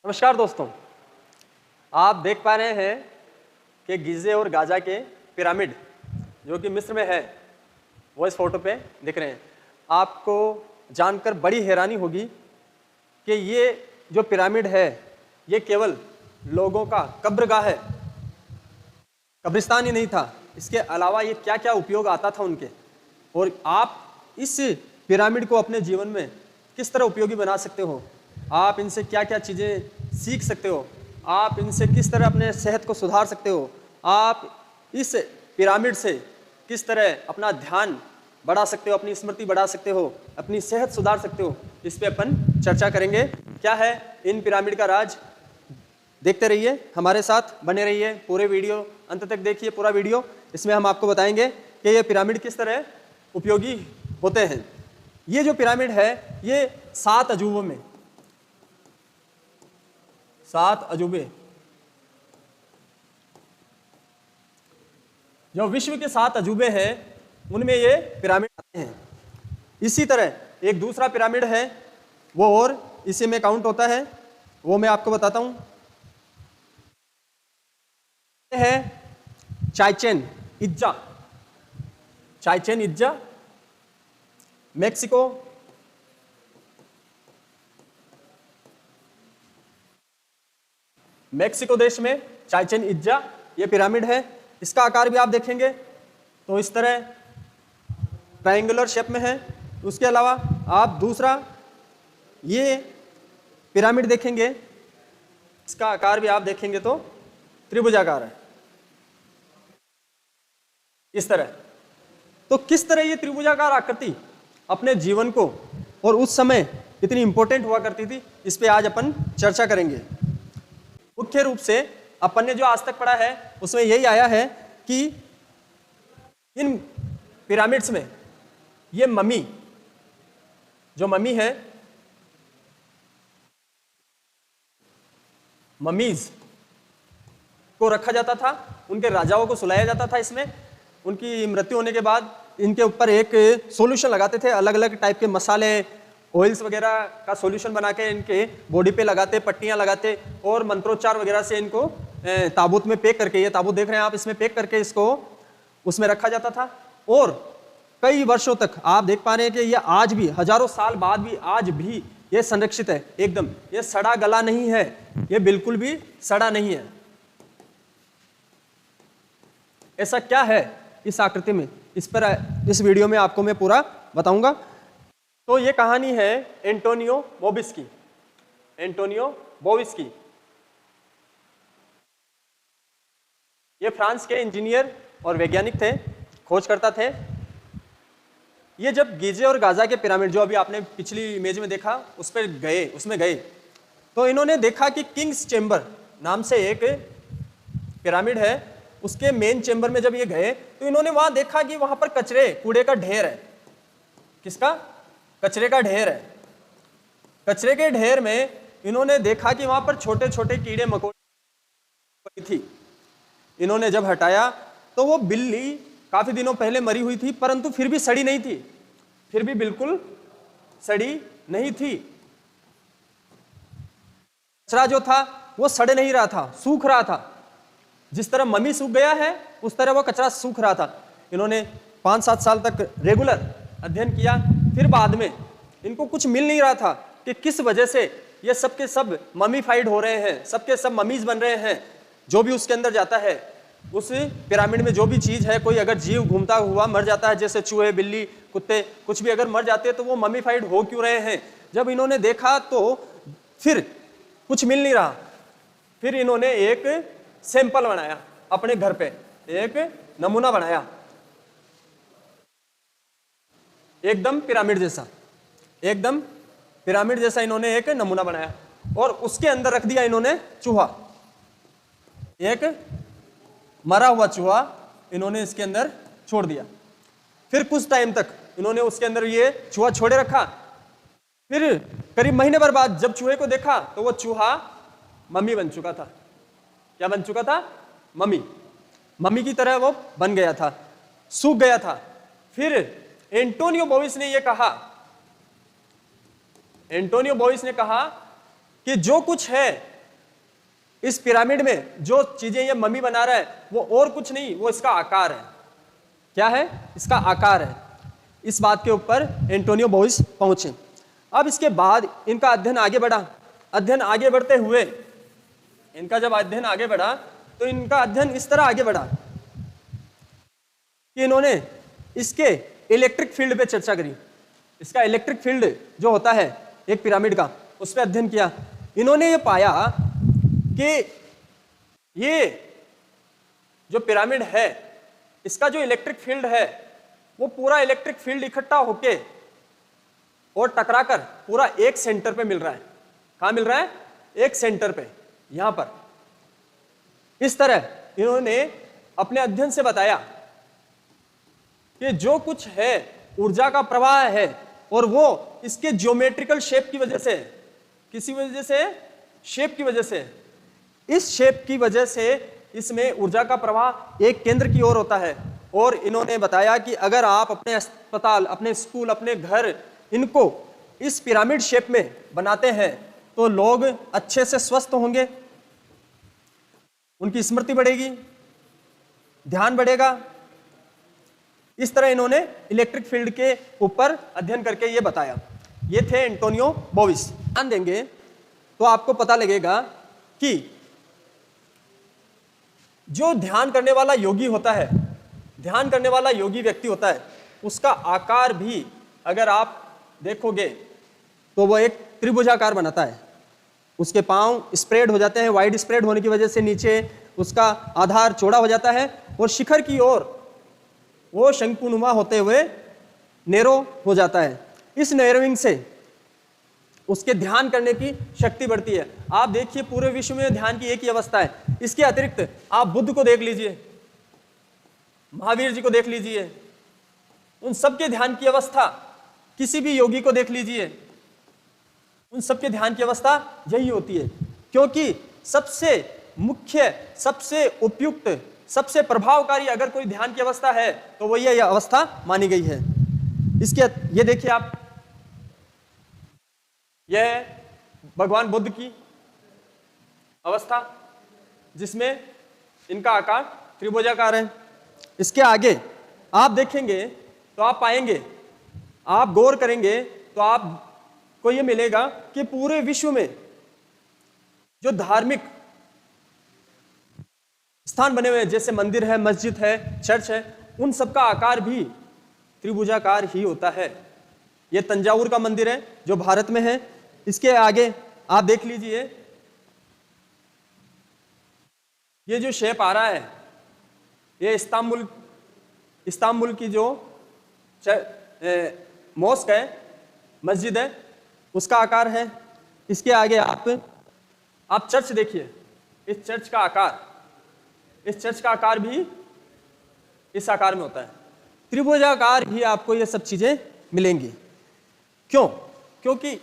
नमस्कार दोस्तों, आप देख पा रहे हैं कि गिज़े और गाजा के पिरामिड जो कि मिस्र में है वो इस फोटो पे दिख रहे हैं। आपको जानकर बड़ी हैरानी होगी कि ये जो पिरामिड है ये केवल लोगों का कब्रगाह है, कब्रिस्तान ही नहीं था। इसके अलावा ये क्या क्या उपयोग आता था उनके, और आप इस पिरामिड को अपने जीवन में किस तरह उपयोगी बना सकते हो, आप इनसे क्या क्या चीज़ें सीख सकते हो, आप इनसे किस तरह अपने सेहत को सुधार सकते हो, आप इस पिरामिड से किस तरह अपना ध्यान बढ़ा सकते हो, अपनी स्मृति बढ़ा सकते हो, अपनी सेहत सुधार सकते हो, इस पे अपन चर्चा करेंगे। क्या है इन पिरामिड का राज, देखते रहिए, हमारे साथ बने रहिए, पूरे वीडियो अंत तक देखिए। पूरा वीडियो इसमें हम आपको बताएंगे कि ये पिरामिड किस तरह उपयोगी होते हैं। ये जो पिरामिड है ये 7 अजूबों में 7 अजूबे, जो विश्व के 7 अजूबे हैं उनमें ये पिरामिड आते हैं। इसी तरह एक दूसरा पिरामिड है वो और इसी में काउंट होता है, वो मैं आपको बताता हूं। है चाइचेन इत्जा, चाइचेन इत्जा मेक्सिको, मेक्सिको देश में चाइचेन इत्जा ये पिरामिड है। इसका आकार भी आप देखेंगे तो इस तरह ट्रायंगुलर शेप में है। उसके अलावा आप दूसरा ये पिरामिड देखेंगे, इसका आकार भी आप देखेंगे तो त्रिभुजाकार है इस तरह। तो किस तरह ये त्रिभुजाकार आकृति अपने जीवन को और उस समय इतनी इंपॉर्टेंट हुआ करती थी, इस पे आज अपन चर्चा करेंगे। मुख्य रूप से अपन ने जो आज तक पढ़ा है उसमें यही आया है कि इन पिरामिड्स में ये मम्मी, जो मम्मी है, मम्मीज को रखा जाता था, उनके राजाओं को सुलाया जाता था। इसमें उनकी मृत्यु होने के बाद इनके ऊपर एक सॉल्यूशन लगाते थे, अलग अलग टाइप के मसाले, ऑयल्स वगैरह का सॉल्यूशन बना के इनके बॉडी पे लगाते, पट्टियां लगाते और मंत्रोच्चार वगैरह से इनको ताबूत में पैक करके, ये ताबूत देख रहे हैं आप, इसमें पैक करके इसको उसमें रखा जाता था। और कई वर्षों तक आप देख पा रहे हैं कि ये आज भी, हजारों साल बाद भी आज भी ये संरक्षित है एकदम, ये सड़ा गला नहीं है, ये बिल्कुल भी सड़ा नहीं है। ऐसा क्या है इस आकृति में, इस पर इस वीडियो में आपको मैं पूरा बताऊंगा। तो ये कहानी है एंटोनियो बोबिस की, एंटोनियो बोबिस की। ये फ्रांस के इंजीनियर और वैज्ञानिक थे, खोजकर्ता थे। ये जब गिज़े और गाजा के पिरामिड जो अभी आपने पिछली इमेज में देखा उस पर गए, उसमें गए तो इन्होंने देखा कि किंग्स चेंबर नाम से एक पिरामिड है, उसके मेन चेंबर में जब ये गए तो इन्होंने वहां देखा कि वहां पर कचरे, कूड़े का ढेर है। किसका? कचरे का ढेर है। कचरे के ढेर में इन्होंने देखा कि वहां पर छोटे छोटे कीड़े मकोड़े थी। इन्होंने जब हटाया तो वो बिल्ली काफी दिनों पहले मरी हुई थी, परंतु फिर भी सड़ी नहीं थी, फिर भी बिल्कुल सड़ी नहीं थी। कचरा जो था वो सड़ नहीं रहा था, सूख रहा था। जिस तरह मम्मी सूख गया है उस तरह वो कचरा सूख रहा था। इन्होंने 5-7 साल तक रेगुलर अध्ययन किया। फिर बाद में इनको कुछ मिल नहीं रहा था कि किस वजह से ये सब के सब ममीफाइड हो रहे हैं, सबके सब ममीज बन रहे हैं। जो भी उसके अंदर जाता है, उस पिरामिड में जो भी चीज है, कोई अगर जीव घूमता हुआ मर जाता है, जैसे चूहे, बिल्ली, कुत्ते, कुछ भी अगर मर जाते हैं तो वो ममीफाइड हो क्यों रहे हैं। जब इन्होंने देखा तो फिर कुछ मिल नहीं रहा। फिर इन्होंने एक सैंपल बनाया, अपने घर पे एक नमूना बनाया, एकदम पिरामिड जैसा, एकदम पिरामिड जैसा इन्होंने एक नमूना बनाया और उसके अंदर रख दिया इन्होंने चूहा, एक मरा हुआ चूहा इन्होंने इसके अंदर छोड़ दिया। फिर कुछ टाइम तक इन्होंने उसके अंदर ये चूहा छोड़े रखा। फिर करीब महीने भर बाद जब चूहे को देखा तो वो चूहा मम्मी बन चुका था। क्या बन चुका था? मम्मी, मम्मी की तरह वो बन गया था, सूख गया था। फिर एंटोनियो बोबिस ने ये कहा, एंटोनियो बोबिस ने कहा कि जो कुछ है इस पिरामिड में जो चीजें ये मम्मी बना रहा है वो और कुछ नहीं, वो इसका आकार है। क्या है? इसका आकार है। इस बात के ऊपर एंटोनियो बोइस पहुंचे। अब इसके बाद इनका अध्ययन आगे बढ़ा। अध्ययन आगे बढ़ते हुए इनका जब अध्ययन आगे बढ़ा तो इनका अध्ययन इस तरह आगे बढ़ा कि इन्होंने इसके इलेक्ट्रिक फील्ड पे चर्चा करी। इसका इलेक्ट्रिक फील्ड जो होता है एक पिरामिड का, उस पर अध्ययन किया। इन्होंने ये पाया कि ये जो पिरामिड है इसका जो इलेक्ट्रिक फील्ड है वो पूरा इलेक्ट्रिक फील्ड इकट्ठा होके और टकराकर पूरा एक सेंटर पे मिल रहा है। कहां मिल रहा है? एक सेंटर पे, यहां पर। इस तरह इन्होंने अपने अध्ययन से बताया कि जो कुछ है ऊर्जा का प्रवाह है और वो इसके ज्योमेट्रिकल शेप की वजह से, किसी वजह से, शेप की वजह से, इस शेप की वजह से इसमें ऊर्जा का प्रवाह एक केंद्र की ओर होता है। और इन्होंने बताया कि अगर आप अपने अस्पताल, अपने स्कूल, अपने घर इनको इस पिरामिड शेप में बनाते हैं तो लोग अच्छे से स्वस्थ होंगे, उनकी स्मृति बढ़ेगी, ध्यान बढ़ेगा। इस तरह इन्होंने इलेक्ट्रिक फील्ड के ऊपर अध्ययन करके ये बताया। ये थे एंटोनियो बोइस। ध्यान देंगे तो आपको पता लगेगा कि जो ध्यान करने वाला योगी होता है, ध्यान करने वाला योगी व्यक्ति होता है, उसका आकार भी अगर आप देखोगे तो वो एक त्रिभुजाकार बनाता है। उसके पांव स्प्रेड हो जाते हैं, वाइड स्प्रेड होने की वजह से नीचे उसका आधार चौड़ा हो जाता है और शिखर की ओर वो शंकुनुमा होते हुए नैरो हो जाता है। इस नैरोइंग से उसके ध्यान करने की शक्ति बढ़ती है। आप देखिए पूरे विश्व में ध्यान की एक ही अवस्था है। इसके अतिरिक्त आप बुद्ध को देख लीजिए, महावीर जी को देख लीजिए, उन सबके ध्यान की अवस्था, किसी भी योगी को देख लीजिए, उन सबके ध्यान की अवस्था यही होती है। क्योंकि सबसे मुख्य, सबसे उपयुक्त, सबसे प्रभावकारी अगर कोई ध्यान की अवस्था है तो वो यह अवस्था मानी गई है। इसके ये देखिए आप, यह भगवान बुद्ध की अवस्था जिसमें इनका आकार त्रिभुजाकार है। इसके आगे आप देखेंगे तो आप पाएंगे, आप गौर करेंगे तो आपको यह मिलेगा कि पूरे विश्व में जो धार्मिक स्थान बने हुए हैं, जैसे मंदिर है, मस्जिद है, चर्च है, उन सबका आकार भी त्रिभुजाकार ही होता है। यह तंजावुर का मंदिर है जो भारत में है। इसके आगे आप देख लीजिए, ये जो शेप आ रहा है ये इस्तांबुल की जो मॉस्क है, मस्जिद है, उसका आकार है। इसके आगे आप चर्च देखिए, इस चर्च का आकार भी इस आकार में होता है। त्रिभुजाकार ही आपको ये सब चीजें मिलेंगी। क्यों? क्योंकि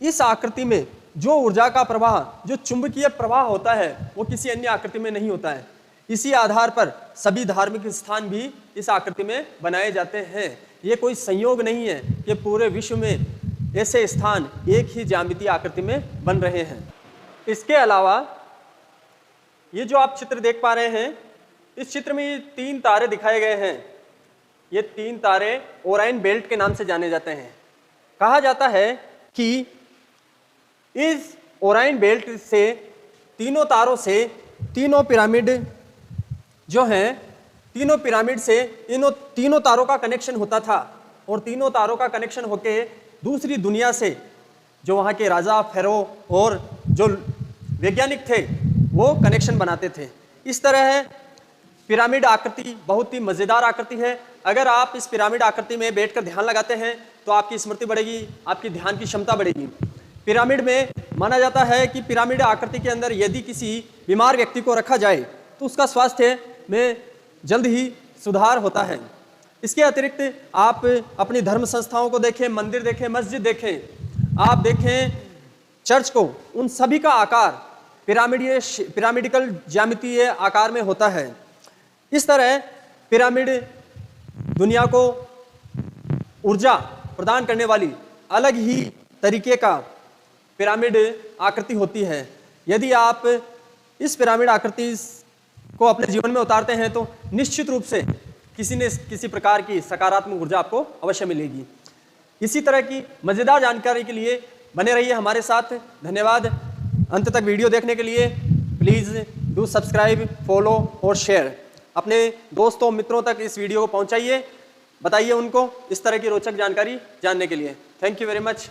इस आकृति में जो ऊर्जा का प्रवाह, जो चुंबकीय प्रवाह होता है वो किसी अन्य आकृति में नहीं होता है। इसी आधार पर सभी धार्मिक स्थान भी इस आकृति में बनाए जाते हैं। ये कोई संयोग नहीं है कि पूरे विश्व में ऐसे स्थान एक ही ज्यामितीय आकृति में बन रहे हैं। इसके अलावा ये जो आप चित्र देख पा रहे हैं, इस चित्र में ये 3 तारे दिखाए गए हैं। ये 3 तारे ओराइन बेल्ट के नाम से जाने जाते हैं। कहा जाता है कि इस ओराइन बेल्ट से, तीनों तारों से, तीनों पिरामिड जो हैं, तीनों पिरामिड से तीनों तारों का कनेक्शन होता था और तीनों तारों का कनेक्शन होके दूसरी दुनिया से जो वहाँ के राजा, फेरो और जो वैज्ञानिक थे वो कनेक्शन बनाते थे। इस तरह पिरामिड आकृति बहुत ही मज़ेदार आकृति है। अगर आप इस पिरामिड आकृति में बैठकर ध्यान लगाते हैं तो आपकी स्मृति बढ़ेगी, आपकी ध्यान की क्षमता बढ़ेगी। पिरामिड में माना जाता है कि पिरामिड आकृति के अंदर यदि किसी बीमार व्यक्ति को रखा जाए तो उसका स्वास्थ्य में जल्द ही सुधार होता है। इसके अतिरिक्त आप अपनी धर्म संस्थाओं को देखें, मंदिर देखें, मस्जिद देखें, आप देखें चर्च को, उन सभी का आकार पिरामिडिकल ज्यामितीय आकार में होता है। इस तरह पिरामिड दुनिया को ऊर्जा प्रदान करने वाली अलग ही तरीके का पिरामिड आकृति होती है। यदि आप इस पिरामिड आकृति को अपने जीवन में उतारते हैं तो निश्चित रूप से किसी न किसी प्रकार की सकारात्मक ऊर्जा आपको अवश्य मिलेगी। इसी तरह की मजेदार जानकारी के लिए बने रहिए हमारे साथ। धन्यवाद अंत तक वीडियो देखने के लिए। प्लीज़ डू सब्सक्राइब, फॉलो और शेयर। अपने दोस्तों मित्रों तक इस वीडियो को पहुंचाइए, बताइए उनको इस तरह की रोचक जानकारी जानने के लिए। Thank you very much.